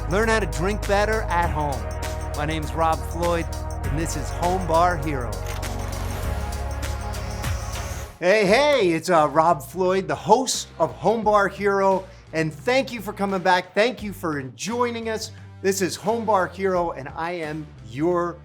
Learn how to drink better at home. My name's Rob Floyd, and this is Home Bar Hero. Hey, it's Rob Floyd, the host of Home Bar Hero, and thank you for coming back. Thank you for joining us. This is Home Bar Hero, and I am your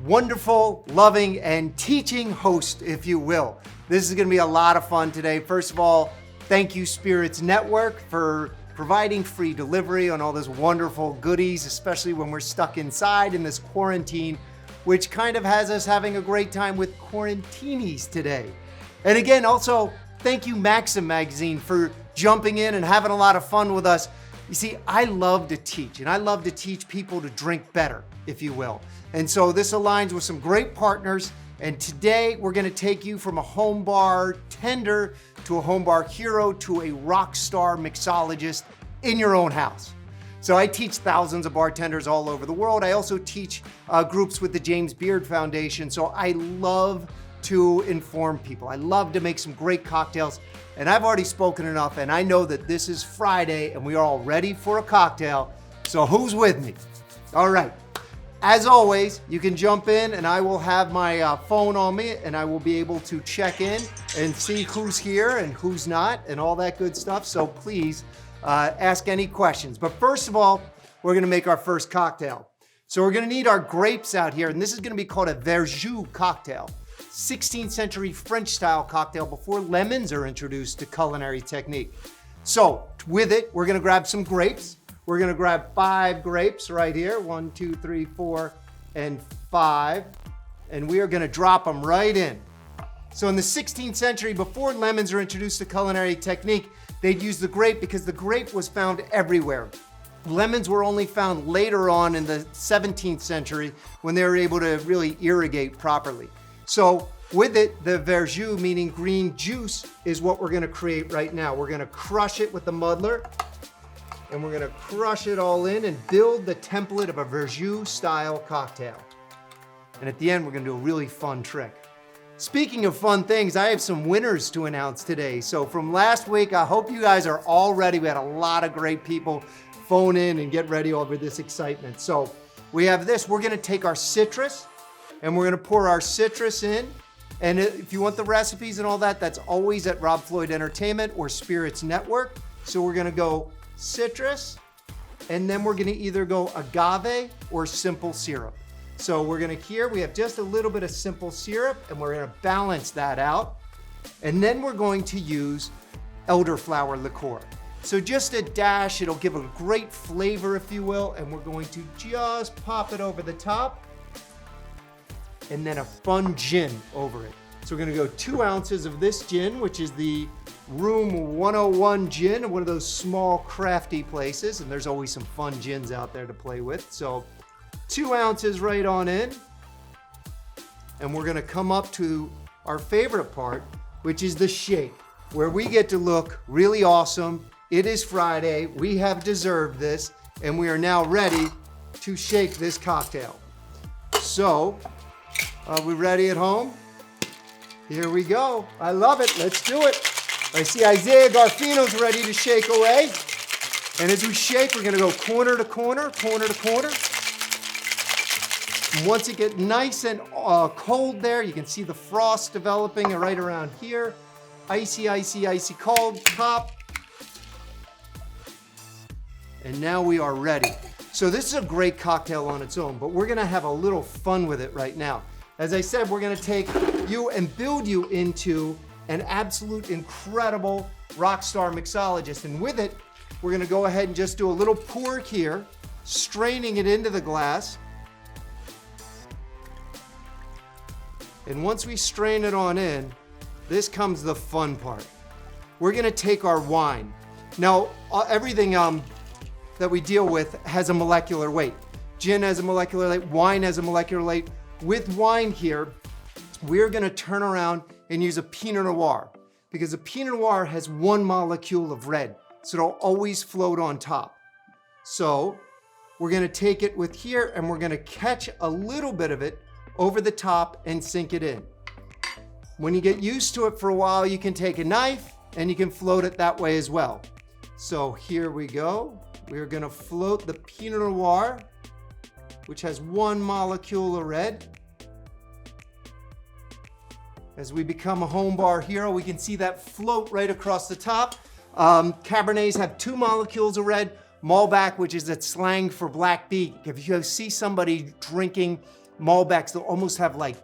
wonderful, loving, and teaching host, if you will. This is gonna be a lot of fun today. First of all, thank you Spirits Network for providing free delivery on all those wonderful goodies, especially when we're stuck inside in this quarantine, which kind of has us having a great time with Quarantinis today. And again, also, thank you Maxim magazine for jumping in and having a lot of fun with us. You see, I love to teach, and I love to teach people to drink better, if you will. And so this aligns with some great partners, and today we're gonna take you from a home bar tender to a home bar hero to a rock star mixologist in your own house. So I teach thousands of bartenders all over the world. I also teach groups with the James Beard Foundation. So I love to inform people. I love to make some great cocktails. And I've already spoken enough, and I know that this is Friday and we are all ready for a cocktail. So who's with me? All right. As always, you can jump in and I will have my phone on me and I will be able to check in and see who's here and who's not and all that good stuff. So please ask any questions. But first of all, we're gonna make our first cocktail. So we're gonna need our grapes out here, and this is gonna be called a verjus cocktail. 16th century French style cocktail before lemons are introduced to culinary technique. So with it, we're gonna grab some grapes. We're gonna grab 5 grapes right here. 1, 2, 3, 4, and 5. And we are gonna drop them right in. So in the 16th century, before lemons are introduced to culinary technique, they'd use the grape because the grape was found everywhere. Lemons were only found later on in the 17th century when they were able to really irrigate properly. So with it, the verjus, meaning green juice, is what we're gonna create right now. We're gonna crush it with the muddler, and we're gonna crush it all in and build the template of a verjus style cocktail. And at the end, we're gonna do a really fun trick. Speaking of fun things, I have some winners to announce today. So from last week, I hope you guys are all ready. We had a lot of great people phone in and get ready over this excitement. So we have this, we're gonna take our citrus and we're gonna pour our citrus in. And if you want the recipes and all that, that's always at Rob Floyd Entertainment or Spirits Network. So we're gonna go citrus, and then we're gonna either go agave or simple syrup. So we're gonna we have just a little bit of simple syrup, and we're gonna balance that out. And then we're going to use elderflower liqueur. So just a dash, it'll give a great flavor, if you will, and we're going to just pop it over the top, and then a fun gin over it. So we're gonna go 2 ounces of this gin, which is the Room 101 gin, one of those small crafty places, and there's always some fun gins out there to play with. So 2 ounces right on in, and we're gonna come up to our favorite part, which is the shake, where we get to look really awesome. It is Friday, we have deserved this, and we are now ready to shake this cocktail. So, are we ready at home? Here we go. I love it, let's do it. I see Isaiah Garfino's ready to shake away. And as we shake, we're gonna go corner to corner, corner to corner. And once it gets nice and cold there, you can see the frost developing right around here. Icy, icy, icy cold, pop. And now we are ready. So this is a great cocktail on its own, but we're gonna have a little fun with it right now. As I said, we're gonna take you and build you into an absolute incredible rock star mixologist. And with it, we're gonna go ahead and just do a little pour here, straining it into the glass. And once we strain it on in, this comes the fun part. We're gonna take our wine. Now, everything that we deal with has a molecular weight. Gin has a molecular weight, wine has a molecular weight. With wine here, we're gonna turn around and use a Pinot Noir, because a Pinot Noir has 1 molecule of red, so it'll always float on top. So we're gonna take it with here and we're gonna catch a little bit of it over the top and sink it in. When you get used to it for a while, you can take a knife and you can float it that way as well. So here we go. We are gonna float the Pinot Noir, which has 1 molecule of red. As we become a home bar hero, we can see that float right across the top. Cabernets have 2 molecules of red. Malbec, which is that slang for black beet. If you see somebody drinking Malbecs, they'll almost have like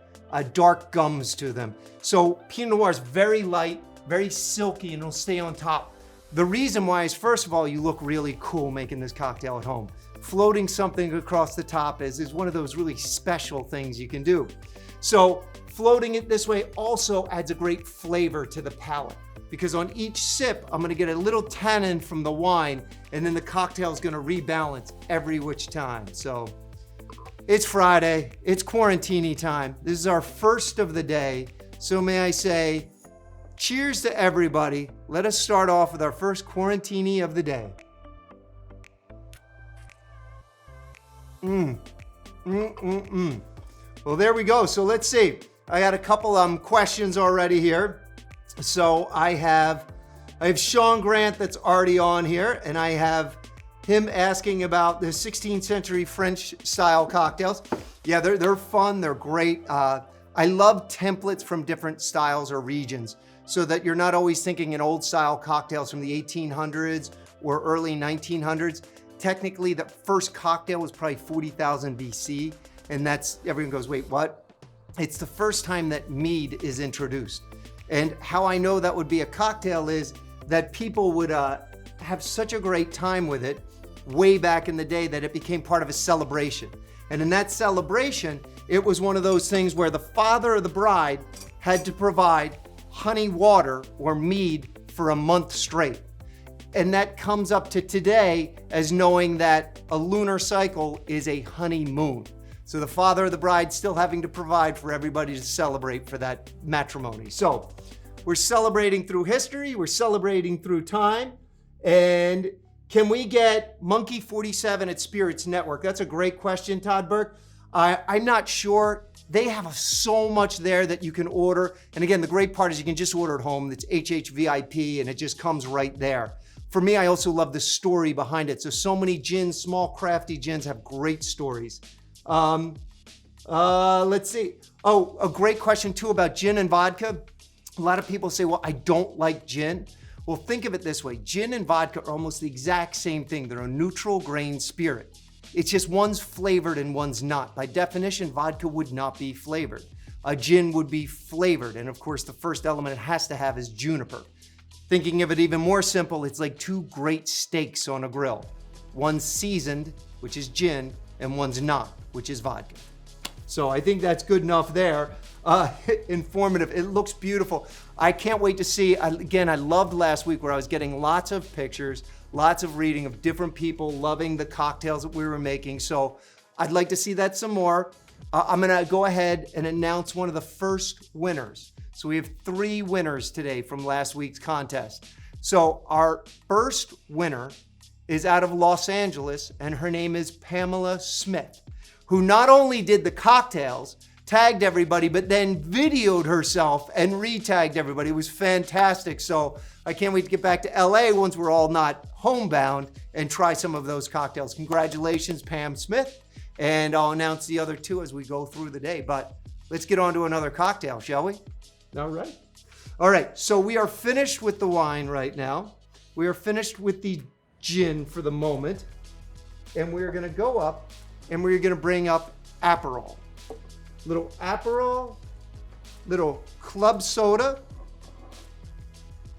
dark gums to them. So Pinot Noir is very light, very silky, and it'll stay on top. The reason why is, first of all, you look really cool making this cocktail at home. Floating something across the top is one of those really special things you can do. So floating it this way also adds a great flavor to the palate, because on each sip, I'm gonna get a little tannin from the wine, and then the cocktail is gonna rebalance every which time. So it's Friday, it's Quarantini time. This is our first of the day. So may I say, cheers to everybody. Let us start off with our first Quarantini of the day. Well, there we go. So let's see. I got a couple questions already here. So I have Sean Grant that's already on here, and I have him asking about the 16th century French style cocktails. Yeah, they're fun, they're great. I love templates from different styles or regions, so that you're not always thinking in old style cocktails from the 1800s or early 1900s. Technically, the first cocktail was probably 40,000 BC, and that's, everyone goes, wait, what? It's the first time that mead is introduced. And how I know that would be a cocktail is that people would have such a great time with it way back in the day that it became part of a celebration. And in that celebration, it was one of those things where the father of the bride had to provide honey water or mead for a month straight. And that comes up to today as knowing that a lunar cycle is a honeymoon. So the father of the bride still having to provide for everybody to celebrate for that matrimony. So we're celebrating through history, we're celebrating through time. And can we get Monkey 47 at Spirits Network? That's a great question, Todd Burke. I'm not sure. They have so much there that you can order. And again, the great part is you can just order at home. It's HHVIP and it just comes right there. For me, I also love the story behind it. So many gins, small crafty gins have great stories. Let's see. Oh, a great question too about gin and vodka. A lot of people say, well, I don't like gin. Well, think of it this way. Gin and vodka are almost the exact same thing. They're a neutral grain spirit. It's just one's flavored and one's not. By definition, vodka would not be flavored. A gin would be flavored. And of course, the first element it has to have is juniper. Thinking of it even more simple, it's like 2 great steaks on a grill. One's seasoned, which is gin, and one's not, which is vodka. So I think that's good enough there. Informative, it looks beautiful. I can't wait to see, again, I loved last week where I was getting lots of pictures, lots of reading of different people loving the cocktails that we were making. So I'd like to see that some more. I'm gonna go ahead and announce one of the first winners. So we have 3 winners today from last week's contest. So our first winner is out of Los Angeles, and her name is Pamela Smith, who not only did the cocktails, tagged everybody, but then videoed herself and re-tagged everybody. It was fantastic. So I can't wait to get back to LA once we're all not homebound and try some of those cocktails. Congratulations, Pam Smith. And I'll announce the other 2 as we go through the day. But let's get on to another cocktail, shall we? All right. All right, so we are finished with the wine right now. We are finished with the gin for the moment. And we're gonna go up and we're gonna bring up Aperol. Little Aperol, little club soda,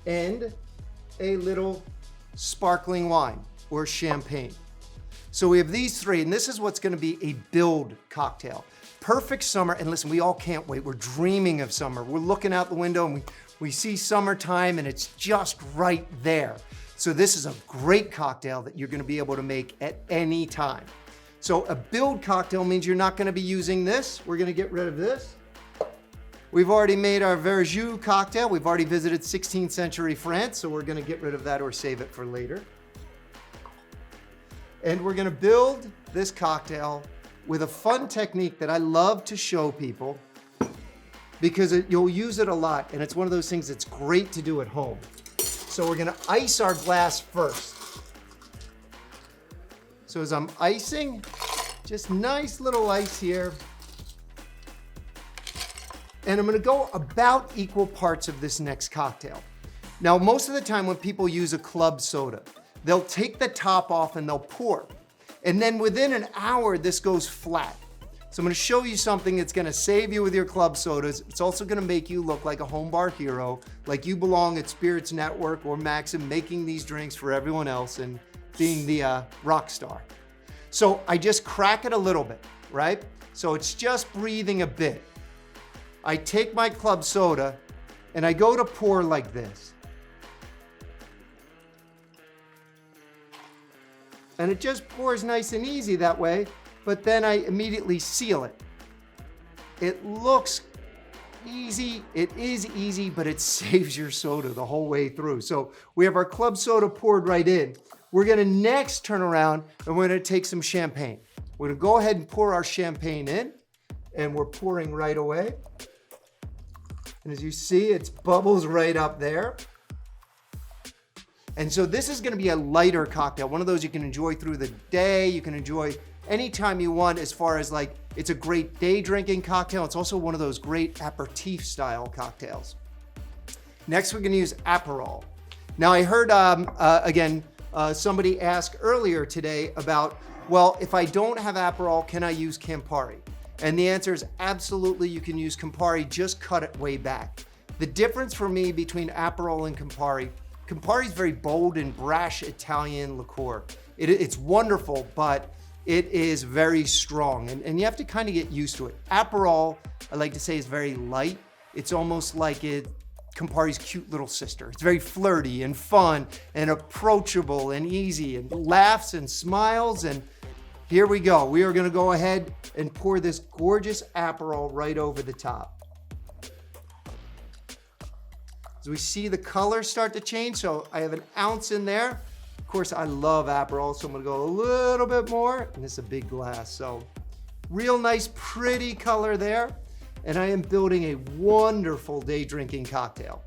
and a little sparkling wine or champagne. So we have these 3, and this is what's gonna be a build cocktail. Perfect summer, and listen, we all can't wait. We're dreaming of summer. We're looking out the window and we see summertime and it's just right there. So this is a great cocktail that you're gonna be able to make at any time. So a build cocktail means you're not gonna be using this. We're gonna get rid of this. We've already made our Verjus cocktail. We've already visited 16th century France, so we're gonna get rid of that or save it for later. And we're gonna build this cocktail with a fun technique that I love to show people because you'll use it a lot, and it's one of those things that's great to do at home. So we're gonna ice our glass first. So as I'm icing, just nice little ice here. And I'm gonna go about equal parts of this next cocktail. Now, most of the time when people use a club soda, they'll take the top off and they'll pour. And then within an hour, this goes flat. So I'm gonna show you something that's gonna save you with your club sodas. It's also gonna make you look like a home bar hero, like you belong at Spirits Network or Maxim, making these drinks for everyone else and being the rock star. So I just crack it a little bit, right? So it's just breathing a bit. I take my club soda and I go to pour like this. And it just pours nice and easy that way, but then I immediately seal it. It looks easy, it is easy, but it saves your soda the whole way through. So we have our club soda poured right in. We're gonna next turn around and we're gonna take some champagne. We're gonna go ahead and pour our champagne in, and we're pouring right away. And as you see, it's bubbles right up there. And so this is gonna be a lighter cocktail, one of those you can enjoy through the day, you can enjoy anytime you want, as far as like, it's a great day drinking cocktail. It's also one of those great aperitif style cocktails. Next, we're gonna use Aperol. Now I heard, somebody ask earlier today about, well, if I don't have Aperol, can I use Campari? And the answer is absolutely, you can use Campari, just cut it way back. The difference for me between Aperol and Campari is very bold and brash Italian liqueur. It's wonderful, but it is very strong, and you have to kind of get used to it. Aperol, I like to say, is very light. It's almost like Campari's cute little sister. It's very flirty and fun and approachable and easy and laughs and smiles. And here we go. We are gonna go ahead and pour this gorgeous Aperol right over the top. As we see the color start to change, so I have an ounce in there. Of course, I love Aperol, so I'm gonna go a little bit more, and it's a big glass. So real nice, pretty color there. And I am building a wonderful day drinking cocktail.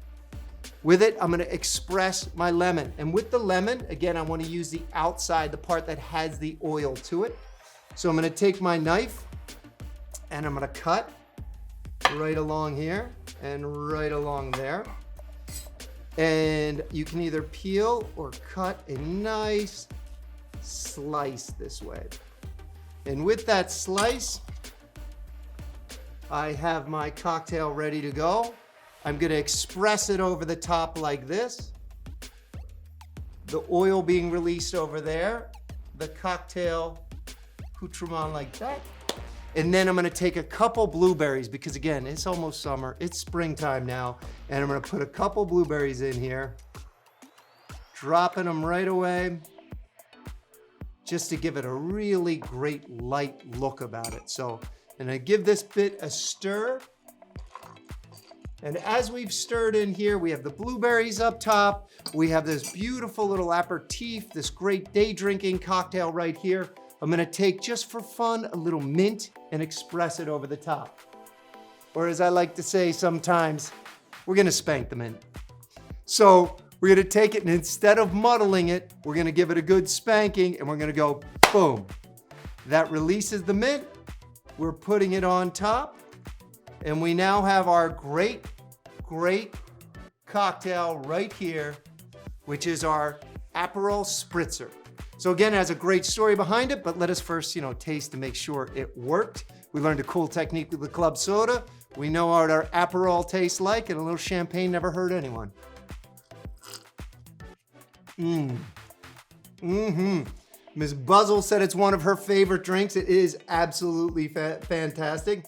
With it, I'm gonna express my lemon. And with the lemon, again, I wanna use the outside, the part that has the oil to it. So I'm gonna take my knife and I'm gonna cut right along here and right along there. And you can either peel or cut a nice slice this way. And with that slice, I have my cocktail ready to go. I'm gonna express it over the top like this. The oil being released over there. The cocktail accoutrement like that. And then I'm gonna take a couple blueberries, because again, it's almost summer, it's springtime now, and I'm gonna put a couple blueberries in here, dropping them right away, just to give it a really great light look about it. So, and I give this bit a stir. And as we've stirred in here, we have the blueberries up top, we have this beautiful little aperitif, this great day drinking cocktail right here. I'm gonna take, just for fun, a little mint and express it over the top. Or as I like to say sometimes, we're gonna spank the mint. So we're gonna take it, and instead of muddling it, we're gonna give it a good spanking, and we're gonna go boom. That releases the mint. We're putting it on top, and we now have our great, great cocktail right here, which is our Aperol Spritz Er. So again, it has a great story behind it, but let us first, taste to make sure it worked. We learned a cool technique with the club soda. We know what our Aperol tastes like, and a little champagne never hurt anyone. Ms. Buzzle said it's one of her favorite drinks. It is absolutely fantastic.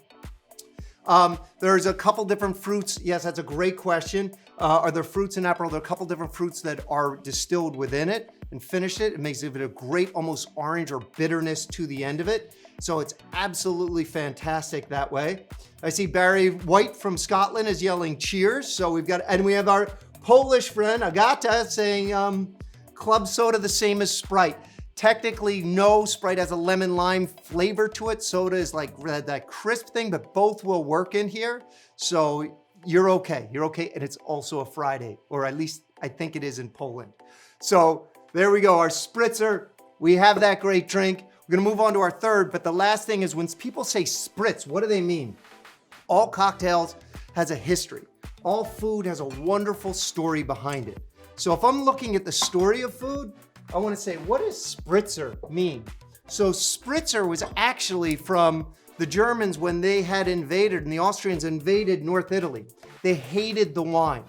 There's a couple different fruits. Yes, that's a great question. Are there fruits in Aperol? There are a couple different fruits that are distilled within it and finished it. It makes it a great, almost orange or bitterness to the end of it. So it's absolutely fantastic that way. I see Barry White from Scotland is yelling cheers. So we have our Polish friend, Agata, saying club soda the same as Sprite. Technically, no, Sprite has a lemon lime flavor to it. Soda is like that crisp thing, but both will work in here. So you're okay, and it's also a Friday, or at least I think it is in Poland. So there we go, our Spritz Er, we have that great drink. We're gonna move on to our third, but the last thing is when people say spritz, what do they mean? All cocktails has a history. All food has a wonderful story behind it. So if I'm looking at the story of food, I wanna say, what does spritzer mean? So spritzer was actually from the Germans when they had invaded and the Austrians invaded North Italy. They hated the wine,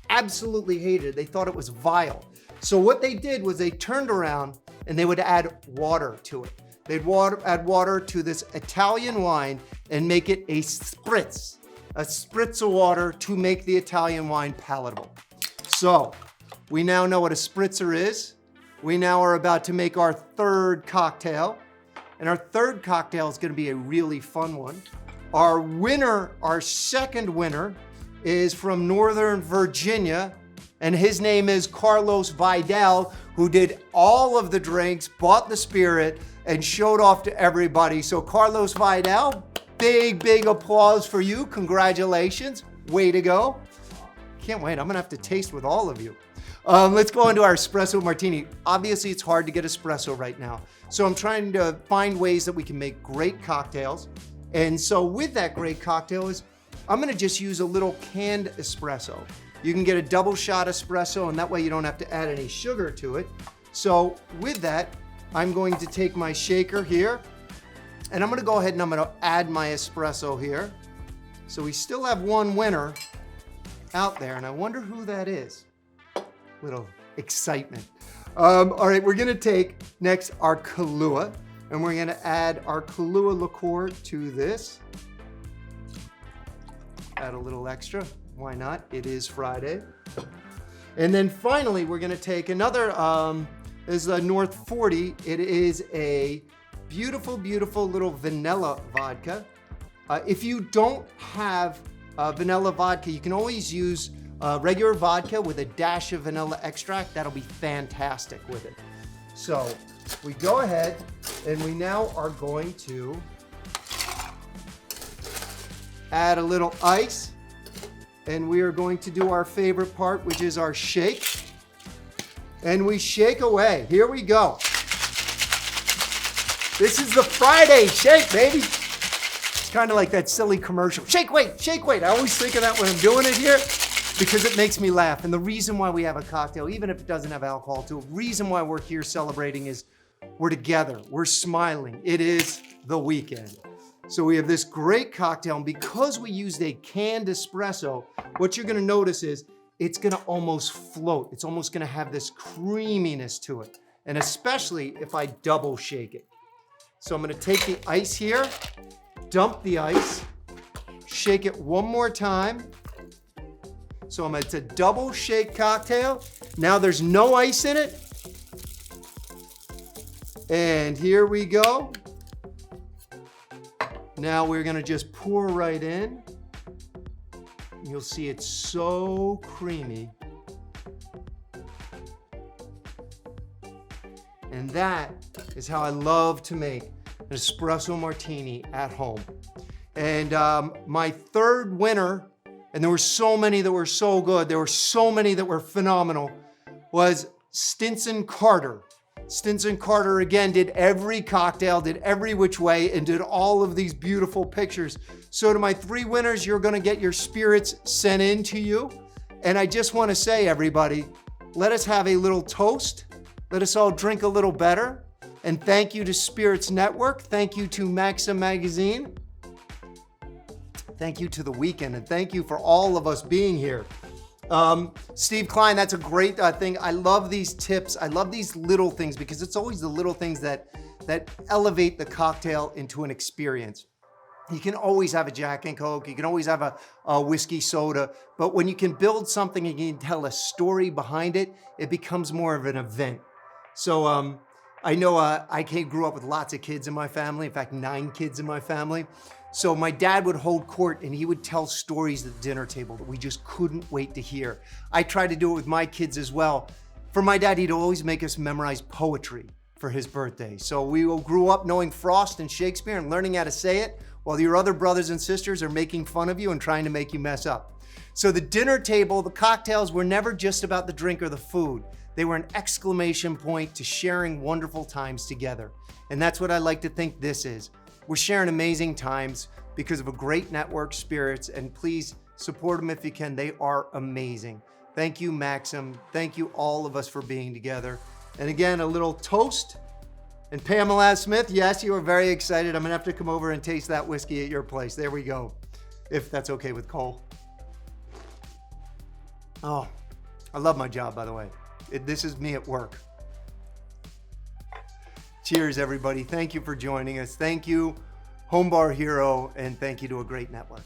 absolutely hated it. They thought it was vile. So what they did was they turned around and they would add water to it. They'd add water to this Italian wine and make it a spritz of water to make the Italian wine palatable. So we now know what a spritzer is. We now are about to make our third cocktail. And our third cocktail is gonna be a really fun one. Our winner, our second winner, is from Northern Virginia, and his name is Carlos Vidal, who did all of the drinks, bought the spirit, and showed off to everybody. So Carlos Vidal, big applause for you. Congratulations, way to go. Can't wait, I'm gonna have to taste with all of you. Let's go into our Espresso Martini. Obviously, it's hard to get espresso right now. So I'm trying to find ways that we can make great cocktails. And so with that great cocktail is, I'm gonna just use a little canned espresso. You can get a double shot espresso, and that way you don't have to add any sugar to it. So with that, I'm going to take my shaker here, and I'm gonna go ahead and I'm gonna add my espresso here. So we still have one winner out there, and I wonder who that is. Little excitement. All right, we're gonna take next our Kahlua, and we're gonna add our Kahlua liqueur to this. Add a little extra, why not? It is Friday. And then finally, we're gonna take another, this is a North 40. It is a beautiful little vanilla vodka. If you don't have vanilla vodka, you can always use regular vodka with a dash of vanilla extract. That'll be fantastic with it. So we go ahead and we now are going to add a little ice, and we are going to do our favorite part, which is our shake. And we shake away. Here we go. This is the Friday shake, baby. It's kind of like that silly commercial. Shake, weight, shake, weight. I always think of that when I'm doing it here, because it makes me laugh. And the reason why we have a cocktail, even if it doesn't have alcohol to it, the reason why we're here celebrating is we're together, we're smiling. It is the weekend. So we have this great cocktail, and because we used a canned espresso, what you're gonna notice is it's gonna almost float. It's almost gonna have this creaminess to it, and especially if I double shake it. So I'm gonna take the ice here, dump the ice, shake it one more time. So it's a double shake cocktail. Now there's no ice in it. And here we go. Now we're gonna just pour right in. You'll see it's so creamy. And that is how I love to make an espresso martini at home. And my third winner, and there were so many that were so good, there were so many that were phenomenal, was Stinson Carter. Stinson Carter, again, did every cocktail, did every which way, and did all of these beautiful pictures. So to my three winners, you're gonna get your spirits sent in to you. And I just wanna say, everybody, let us have a little toast. Let us all drink a little better. And thank you to Spirits Network. Thank you to Maxim Magazine. Thank you to The Weekend, and thank you for all of us being here. Steve Klein, that's a great thing. I love these tips. I love these little things, because it's always the little things that elevate the cocktail into an experience. You can always have a Jack and Coke. You can always have a whiskey soda. But when you can build something and you can tell a story behind it, it becomes more of an event. So I know I grew up with lots of kids in my family. In fact, 9 kids in my family. So my dad would hold court, and he would tell stories at the dinner table that we just couldn't wait to hear. I tried to do it with my kids as well. For my dad, he'd always make us memorize poetry for his birthday. So we all grew up knowing Frost and Shakespeare and learning how to say it, while your other brothers and sisters are making fun of you and trying to make you mess up. So the dinner table, the cocktails were never just about the drink or the food. They were an exclamation point to sharing wonderful times together. And that's what I like to think this is. We're sharing amazing times because of a great network, Spirits, and please support them if you can. They are amazing. Thank you, Maxim. Thank you, all of us, for being together. And again, a little toast. And Pamela Smith, yes, you are very excited. I'm gonna have to come over and taste that whiskey at your place. There we go, if that's okay with Cole. Oh, I love my job, by the way. This is me at work. Cheers, everybody. Thank you for joining us. Thank you, Home Bar Hero, and thank you to a great network.